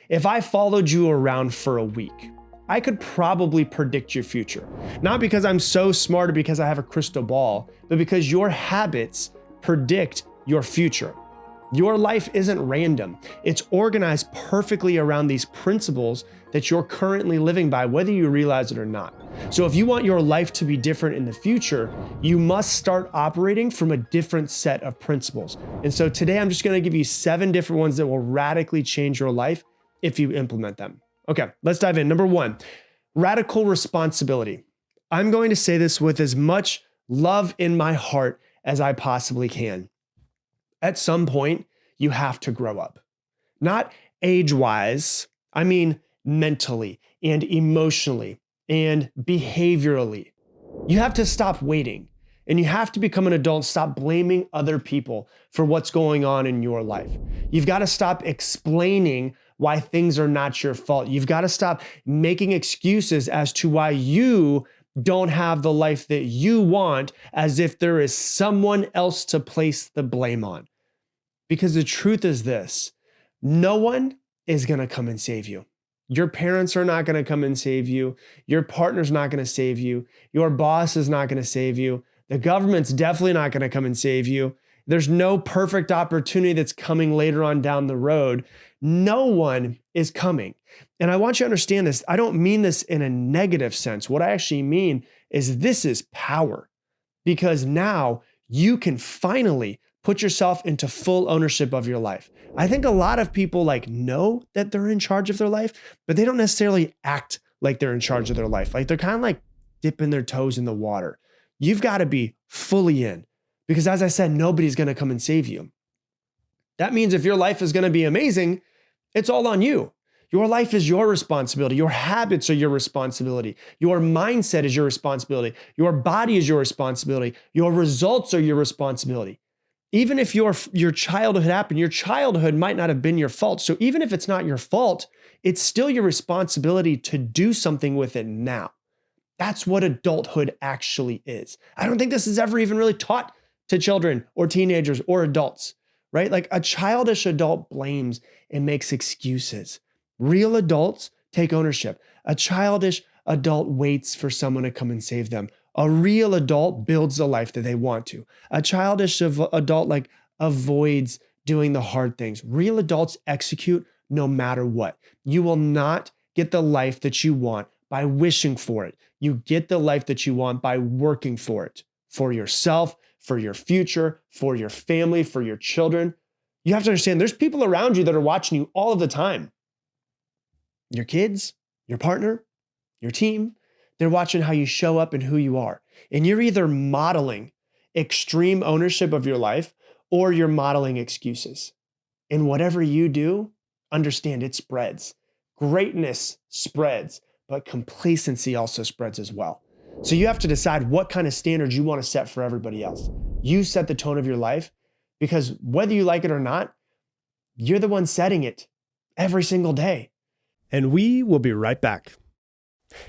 If I followed you around for a week, I could probably predict your future. Not because I'm so smart or because I have a crystal ball, but because your habits predict your future. Your life isn't random. It's organized perfectly around these principles that you're currently living by, whether you realize it or not. So if you want your life to be different in the future, you must start operating from a different set of principles. And so today I'm just going to give you 7 different ones that will radically change your life if you implement them. Okay, let's dive in. Number 1, radical responsibility. I'm going to say this with as much love in my heart as I possibly can. At some point, you have to grow up. Not age-wise, I mean mentally and emotionally and behaviorally. You have to stop waiting and you have to become an adult, stop blaming other people for what's going on in your life. You've got to stop explaining why things are not your fault. You've got to stop making excuses as to why you don't have the life that you want, as if there is someone else to place the blame on. Because the truth is this, no one is going to come and save you. Your parents are not going to come and save you. Your partner's not going to save you. Your boss is not going to save you. The government's definitely not going to come and save you. There's no perfect opportunity that's coming later on down the road. No one is coming. And I want you to understand this. I don't mean this in a negative sense. What I actually mean is this is power, because now you can finally put yourself into full ownership of your life. I think a lot of people know that they're in charge of their life, but they don't necessarily act like they're in charge of their life. Like they're kind of like dipping their toes in the water. You've got to be fully in, because as I said, nobody's going to come and save you. That means if your life is going to be amazing, it's all on you. Your life is your responsibility. Your habits are your responsibility. Your mindset is your responsibility. Your body is your responsibility. Your results are your responsibility. Even if your childhood happened, your childhood might not have been your fault. So even if it's not your fault, it's still your responsibility to do something with it now. That's what adulthood actually is. I don't think this is ever even really taught to children or teenagers or adults, right? Like a childish adult blames and makes excuses. Real adults take ownership. A childish adult waits for someone to come and save them. A real adult builds the life that they want to. A childish adult avoids doing the hard things. Real adults execute no matter what. You will not get the life that you want by wishing for it. You get the life that you want by working for it, for yourself, for your future, for your family, for your children. You have to understand there's people around you that are watching you all of the time. Your kids, your partner, your team, they're watching how you show up and who you are. And you're either modeling extreme ownership of your life or you're modeling excuses. And whatever you do, understand it spreads. Greatness spreads, but complacency also spreads as well. So you have to decide what kind of standards you want to set for everybody else. You set the tone of your life, because whether you like it or not, you're the one setting it every single day. And we will be right back.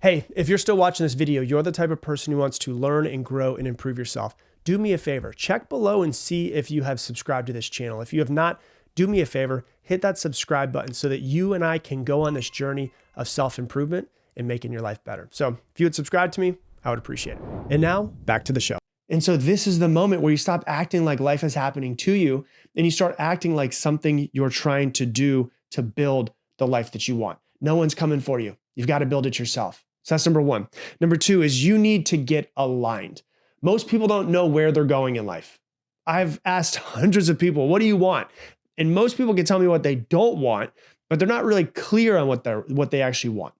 Hey, if you're still watching this video, you're the type of person who wants to learn and grow and improve yourself. Do me a favor, check below and see if you have subscribed to this channel. If you have not, do me a favor, hit that subscribe button so that you and I can go on this journey of self-improvement and making your life better. So if you would subscribe to me, I would appreciate it. And now back to the show. And so this is the moment where you stop acting like life is happening to you and you start acting like something you're trying to do to build the life that you want. No one's coming for you. You've got to build it yourself. So that's number 1. Number 2 is you need to get aligned. Most people don't know where they're going in life. I've asked hundreds of people, what do you want? And most people can tell me what they don't want, but they're not really clear on what they actually want.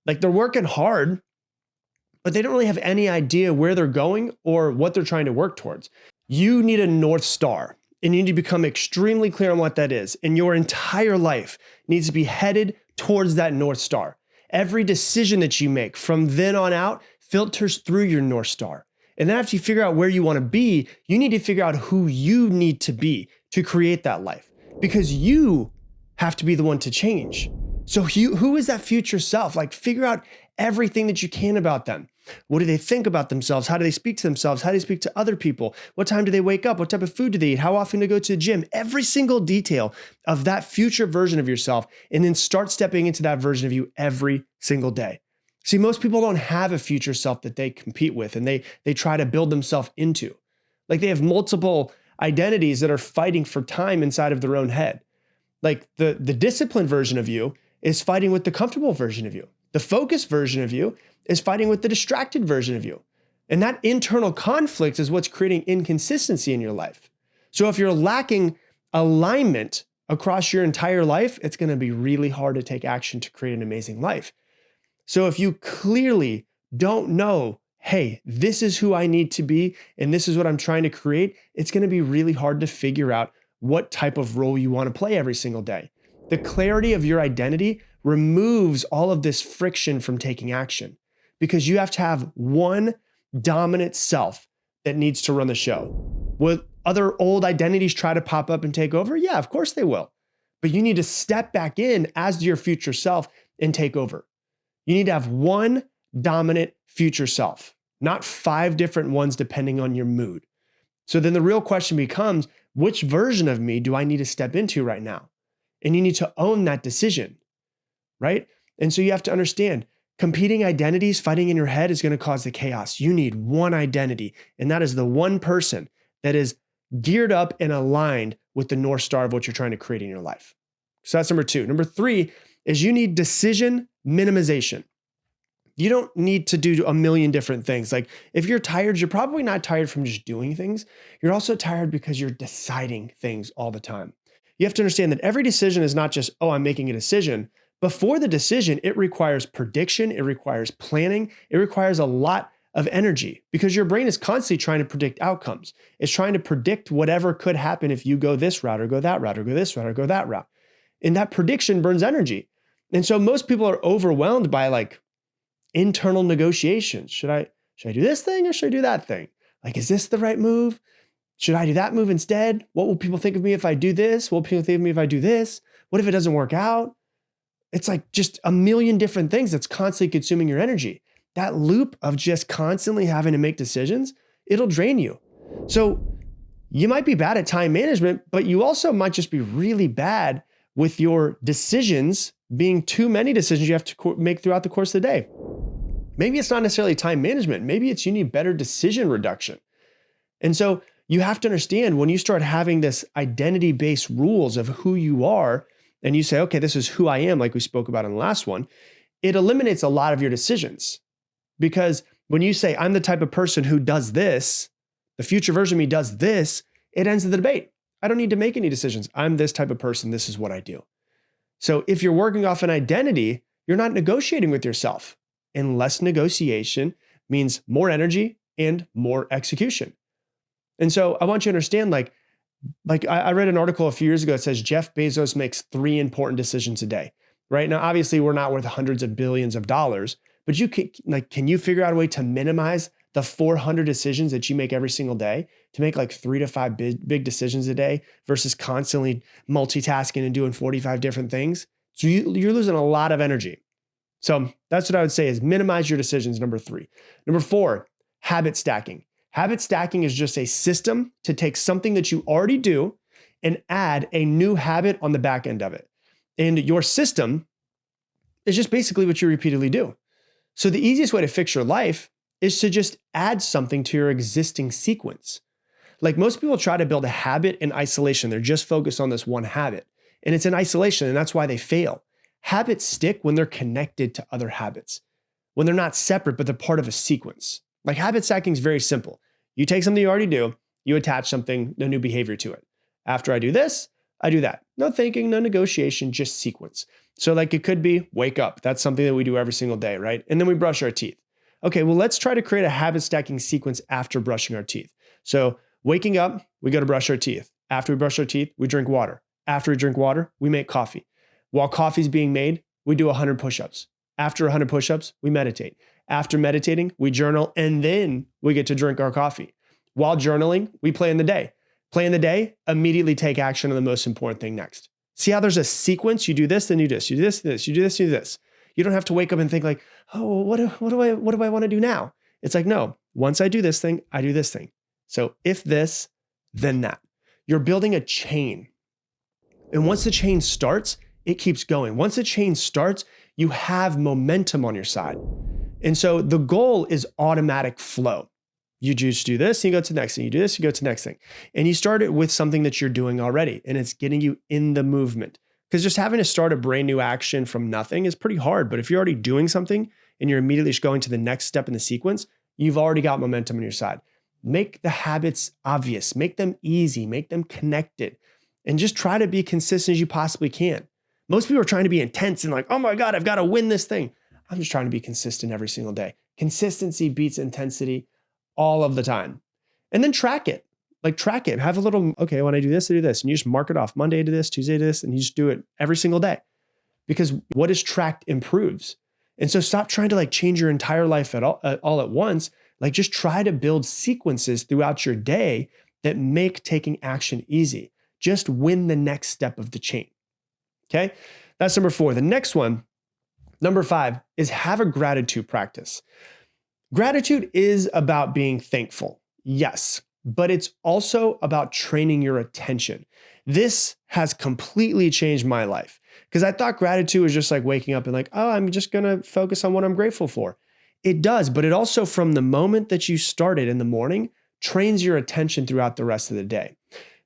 Like they're working hard, but they don't really have any idea where they're going or what they're trying to work towards. You need a North Star, and you need to become extremely clear on what that is. And your entire life needs to be headed towards that North Star. Every decision that you make from then on out filters through your North Star. And then after you figure out where you want to be, you need to figure out who you need to be to create that life, because you have to be the one to change. So who is that future self? Like figure out everything that you can about them. What do they think about themselves? How do they speak to themselves? How do they speak to other people? What time do they wake up? What type of food do they eat? How often do they go to the gym? Every single detail of that future version of yourself, and then start stepping into that version of you every single day. See, most people don't have a future self that they compete with and they try to build themselves into. Like they have multiple identities that are fighting for time inside of their own head. Like the disciplined version of you is fighting with the comfortable version of you. The focused version of you is fighting with the distracted version of you. And that internal conflict is what's creating inconsistency in your life. So if you're lacking alignment across your entire life, it's going to be really hard to take action to create an amazing life. So if you clearly don't know, hey, this is who I need to be, and this is what I'm trying to create, it's going to be really hard to figure out what type of role you want to play every single day. The clarity of your identity removes all of this friction from taking action, because you have to have one dominant self that needs to run the show. Will other old identities try to pop up and take over? Yeah, of course they will. But you need to step back in as your future self and take over. You need to have one dominant future self, not 5 different ones depending on your mood. So then the real question becomes, which version of me do I need to step into right now? And you need to own that decision, right? And so you have to understand, competing identities fighting in your head is going to cause the chaos. You need one identity, and that is the one person that is geared up and aligned with the North Star of what you're trying to create in your life. So that's number 2. Number 3 is you need decision minimization. You don't need to do a million different things. Like if you're tired, you're probably not tired from just doing things. You're also tired because you're deciding things all the time. You have to understand that every decision is not just, oh, I'm making a decision. Before the decision, it requires prediction. It requires planning. It requires a lot of energy because your brain is constantly trying to predict outcomes. It's trying to predict whatever could happen if you go this route or go that route or go this route or go that route. And that prediction burns energy. And so most people are overwhelmed by like internal negotiations. Should I do this thing or should I do that thing? Like, is this the right move? Should I do that move instead? What will people think of me if I do this? What will people think of me if I do this? What if it doesn't work out? It's like just a million different things that's constantly consuming your energy. That loop of just constantly having to make decisions, it'll drain you. So you might be bad at time management, but you also might just be really bad with your decisions being too many decisions you have to make throughout the course of the day. Maybe it's not necessarily time management. Maybe it's you need better decision reduction. And so you have to understand when you start having this identity-based rules of who you are, and you say, okay, this is who I am, like we spoke about in the last one, it eliminates a lot of your decisions. Because when you say, I'm the type of person who does this, the future version of me does this, it ends the debate. I don't need to make any decisions. I'm this type of person. This is what I do. So if you're working off an identity, you're not negotiating with yourself. And less negotiation means more energy and more execution. And so I want you to understand, like I read an article a few years ago that says Jeff Bezos makes 3 important decisions a day, right? Now, obviously we're not worth hundreds of billions of dollars, but can you figure out a way to minimize the 400 decisions that you make every single day to make like 3 to 5 big decisions a day versus constantly multitasking and doing 45 different things? So you're losing a lot of energy. So that's what I would say is minimize your decisions, number 3. Number 4, habit stacking. Habit stacking is just a system to take something that you already do and add a new habit on the back end of it. And your system is just basically what you repeatedly do. So the easiest way to fix your life is to just add something to your existing sequence. Like most people try to build a habit in isolation. They're just focused on this one habit. And it's in isolation, and that's why they fail. Habits stick when they're connected to other habits, when they're not separate, but they're part of a sequence. Like habit stacking is very simple. You take something you already do, you attach something, a new behavior to it. After I do this, I do that. No thinking, no negotiation, just sequence. So like it could be wake up. That's something that we do every single day, right? And then we brush our teeth. Okay, well, let's try to create a habit stacking sequence after brushing our teeth. So waking up, we go to brush our teeth. After we brush our teeth, we drink water. After we drink water, we make coffee. While coffee's being made, we do 100 push-ups. After 100 push-ups, we meditate. After meditating, we journal, and then we get to drink our coffee. While journaling, we plan the day. Plan the day, immediately take action on the most important thing next. See how there's a sequence? You do this, then you do this. You do this, this. You do this, you do this. You don't have to wake up and think like, oh, what do I want to do now? It's like, no, once I do this thing, I do this thing. So if this, then that. You're building a chain. And once the chain starts, it keeps going. Once the chain starts, you have momentum on your side. And so the goal is automatic flow. You just do this, and you go to the next thing. You do this, you go to the next thing. And you start it with something that you're doing already, and it's getting you in the movement. Because just having to start a brand new action from nothing is pretty hard. But if you're already doing something and you're immediately just going to the next step in the sequence, you've already got momentum on your side. Make the habits obvious, make them easy, make them connected, and just try to be consistent as you possibly can. Most people are trying to be intense and like, oh my God, I've got to win this thing. I'm just trying to be consistent every single day. Consistency beats intensity all of the time. And then track it. Like track it. Have a little, okay, when I do this, I do this. And you just mark it off. Monday I do this, Tuesday I do this, and you just do it every single day. Because what is tracked improves. And so stop trying to like change your entire life all at once. Like just try to build sequences throughout your day that make taking action easy. Just win the next step of the chain. Okay, that's number 4. The next one, number 5, is have a gratitude practice. Gratitude is about being thankful, yes, but it's also about training your attention. This has completely changed my life because I thought gratitude was just like waking up and like, oh, I'm just going to focus on what I'm grateful for. It does, but it also, from the moment that you started in the morning, trains your attention throughout the rest of the day.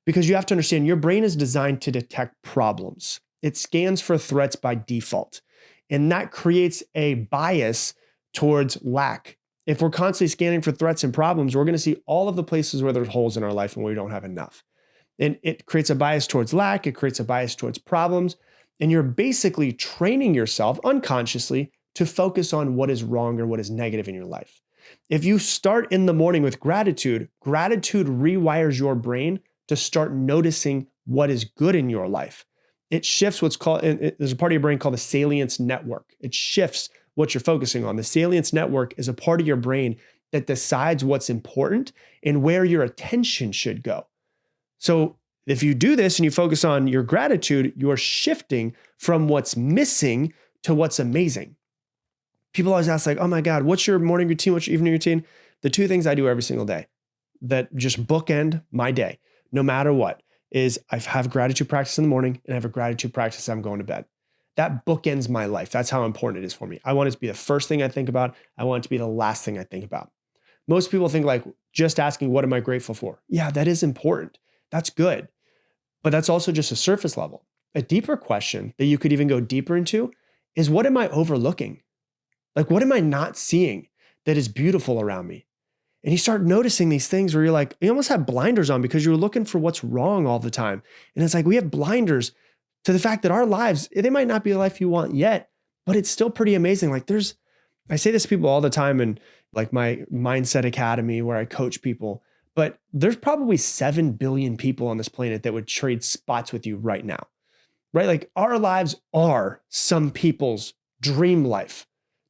Because you have to understand, your brain is designed to detect problems. It scans for threats by default. And that creates a bias towards lack. If we're constantly scanning for threats and problems, we're going to see all of the places where there's holes in our life and where we don't have enough. And it creates a bias towards lack. It creates a bias towards problems. And you're basically training yourself unconsciously to focus on what is wrong or what is negative in your life. If you start in the morning with gratitude, gratitude rewires your brain to start noticing what is good in your life. It shifts what's called, there's a part of your brain called the salience network. It shifts what you're focusing on. The salience network is a part of your brain that decides what's important and where your attention should go. So if you do this and you focus on your gratitude, you're shifting from what's missing to what's amazing. People always ask like, oh my God, what's your morning routine? What's your evening routine? The 2 things I do every single day that just bookend my day, no matter what, is I have gratitude practice in the morning and I have a gratitude practice as I'm going to bed. That bookends my life. That's how important it is for me. I want it to be the first thing I think about. I want it to be the last thing I think about. Most people think like just asking, what am I grateful for? Yeah, that is important. That's good. But that's also just a surface level. A deeper question that you could even go deeper into is, what am I overlooking? Like, what am I not seeing that is beautiful around me? And you start noticing these things where you're like, you almost have blinders on because you're looking for what's wrong all the time. And it's like, we have blinders to the fact that our lives, they might not be the life you want yet, but it's still pretty amazing. Like I say this to people all the time in like my Mindset Academy where I coach people, but there's probably 7 billion people on this planet that would trade spots with you right now, right? Like our lives are some people's dream life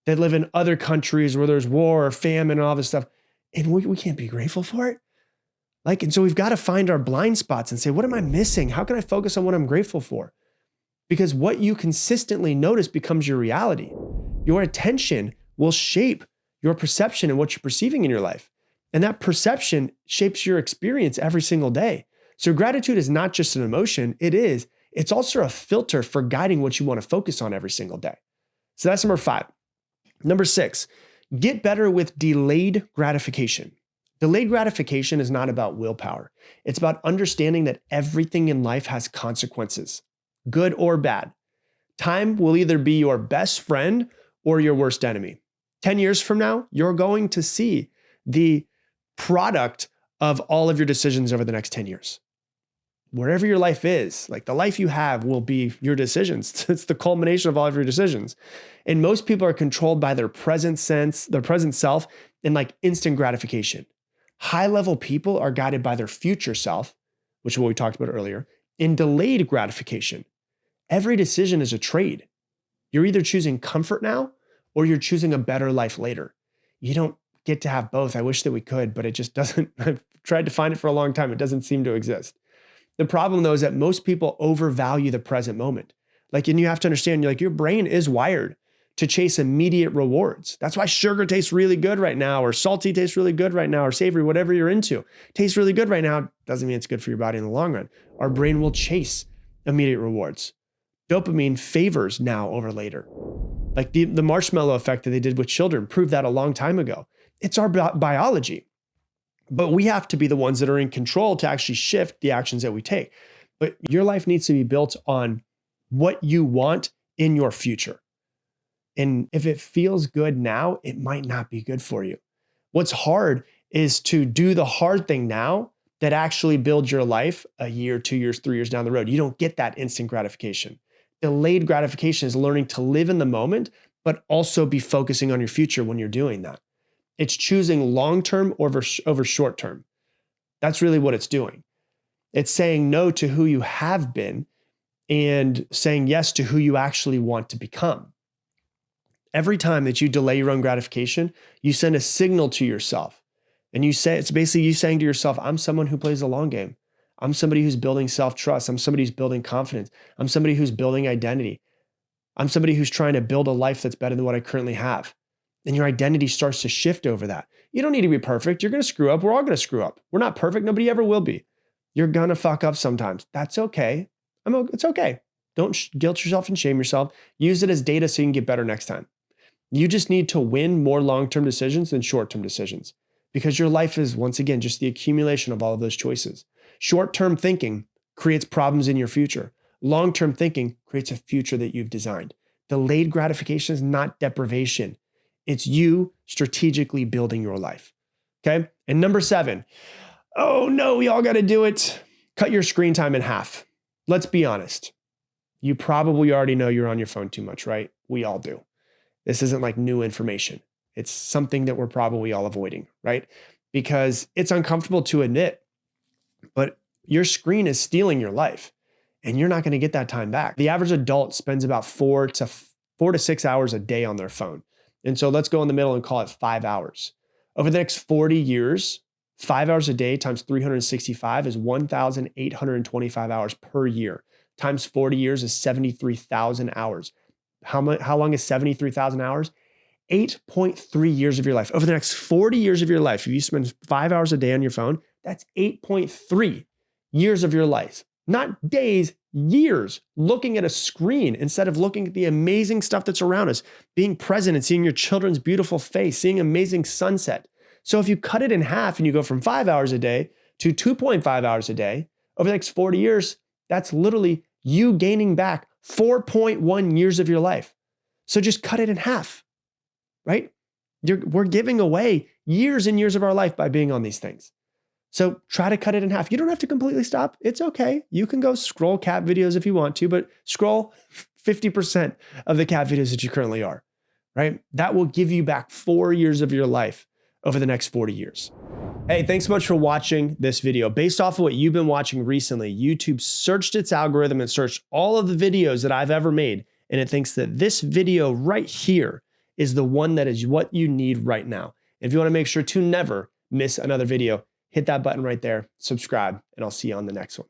that live in other countries where there's war or famine and all this stuff. And we can't be grateful for it. Like, and so we've got to find our blind spots and say, what am I missing? How can I focus on what I'm grateful for? Because what you consistently notice becomes your reality. Your attention will shape your perception and what you're perceiving in your life. And that perception shapes your experience every single day. So gratitude is not just an emotion. It's also a filter for guiding what you want to focus on every single day. So that's number 5. Number 6, get better with delayed gratification. Delayed gratification is not about willpower. It's about understanding that everything in life has consequences, good or bad. Time will either be your best friend or your worst enemy. 10 years from now, you're going to see the product of all of your decisions over the next 10 years. Wherever your life is, like the life you have will be your decisions. It's the culmination of all of your decisions. And most people are controlled by their present self, and like instant gratification. High-level people are guided by their future self, which is what we talked about earlier, in delayed gratification. Every decision is a trade. You're either choosing comfort now or you're choosing a better life later. You don't get to have both. I wish that we could, but it just doesn't. I've tried to find it for a long time. It doesn't seem to exist. The problem though is that most people overvalue the present moment. Like, and you have to understand, your brain is wired to chase immediate rewards. That's why sugar tastes really good right now, or salty tastes really good right now, or savory, whatever you're into, tastes really good right now. Doesn't mean it's good for your body in the long run. Our brain will chase immediate rewards. Dopamine favors now over later. Like the marshmallow effect that they did with children proved that a long time ago. It's our biology. But we have to be the ones that are in control to actually shift the actions that we take. But your life needs to be built on what you want in your future. And if it feels good now, it might not be good for you. What's hard is to do the hard thing now that actually builds your life a year, 2 years, 3 years down the road. You don't get that instant gratification. Delayed gratification is learning to live in the moment, but also be focusing on your future when you're doing that. It's choosing long-term over short-term. That's really what it's doing. It's saying no to who you have been and saying yes to who you actually want to become. Every time that you delay your own gratification, you send a signal to yourself. And you say, it's basically you saying to yourself, I'm someone who plays the long game. I'm somebody who's building self-trust. I'm somebody who's building confidence. I'm somebody who's building identity. I'm somebody who's trying to build a life that's better than what I currently have. And your identity starts to shift over that. You don't need to be perfect. You're going to screw up. We're all going to screw up. We're not perfect. Nobody ever will be. You're going to fuck up sometimes. That's okay. It's okay. Don't guilt yourself and shame yourself. Use it as data so you can get better next time. You just need to win more long-term decisions than short-term decisions, because your life is, once again, just the accumulation of all of those choices. Short-term thinking creates problems in your future. Long-term thinking creates a future that you've designed. Delayed gratification is not deprivation. It's you strategically building your life. Okay? And number 7, oh no, we all got to do it. Cut your screen time in half. Let's be honest. You probably already know you're on your phone too much, right? We all do. This isn't like new information. It's something that we're probably all avoiding, right? Because it's uncomfortable to admit, but your screen is stealing your life and you're not going to get that time back. The average adult spends about 4 to 6 hours a day on their phone. And so let's go in the middle and call it 5 hours. Over the next 40 years, 5 hours a day times 365 is 1,825 hours per year. Times 40 years is 73,000 hours. How long is 73,000 hours? 8.3 years of your life. Over the next 40 years of your life, if you spend 5 hours a day on your phone, that's 8.3 years of your life. Not days, years, looking at a screen instead of looking at the amazing stuff that's around us, being present and seeing your children's beautiful face, seeing amazing sunset. So if you cut it in half and you go from 5 hours a day to 2.5 hours a day, over the next 40 years, that's literally you gaining back 4.1 years of your life. So just cut it in half, right? We're giving away years and years of our life by being on these things. So try to cut it in half. You don't have to completely stop. It's okay. You can go scroll cat videos if you want to, but scroll 50% of the cat videos that you currently are, right? That will give you back 4 years of your life over the next 40 years. Hey, thanks so much for watching this video. Based off of what you've been watching recently, YouTube searched its algorithm and searched all of the videos that I've ever made, and it thinks that this video right here is the one that is what you need right now. If you want to make sure to never miss another video, hit that button right there, subscribe, and I'll see you on the next one.